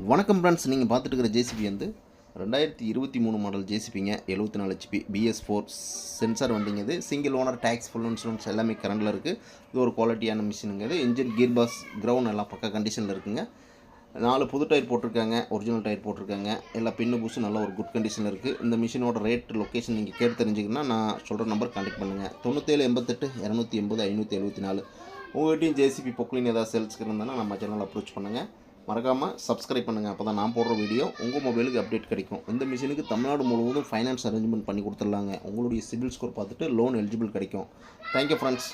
வணக்கம் ஃப்ரெண்ட்ஸ், நீங்கள் பார்த்துட்டு இருக்கிற ஜேசிபி வந்து 2023 மாடல் ஜேசிபிங்க. 74 ஹெச்பி BS4 சென்சார் வண்டிங்க. இது single owner, tax, full insurance எல்லாமே கரண்டில் இருக்குது. இது ஒரு குவாலிட்டியான மிஷினுங்க. இது இன்ஜின், கீர் பாக்ஸ், கிரவுண்ட் எல்லாம் பக்கா கண்டிஷனில் இருக்குங்க. 4 புது டயர் போட்டிருக்காங்க, ஒரிஜினல் டயர் போட்டிருக்காங்க. எல்லா பின்னு பூஸும் நல்ல ஒரு குட் கண்டிஷனில் இருக்குது. இந்த மிஷினோட ரேட், லொக்கேஷன் நீங்கள் கேட்டு தெரிஞ்சுக்கணுன்னா நான் சொல்கிற நம்பர் கான்டெக்ட் பண்ணுங்கள். 97 88 280 574. உங்கள்கிட்டையும் ஜேசிபி பொக்லின் ஏதாவது சேல்ஸ்க்கு இருந்தால் நம்ம சேனல் அப்ரோச் பண்ணுங்கள். மறக்காமல் சப்ஸ்கிரைப் பண்ணுங்கள். அப்போ தான் நான் போடுற வீடியோ உங்கள் மொபைலுக்கு அப்டேட் கிடைக்கும். இந்த மிஷினுக்கு தமிழ்நாடு முழுவதும் ஃபைனான்ஸ் அரேஞ்ச்மெண்ட் பண்ணி கொடுத்துடலாங்க. உங்களுடைய சிபில் ஸ்கோர் பார்த்துட்டு லோன் எலிஜிபிள் கிடைக்கும். Thank you friends.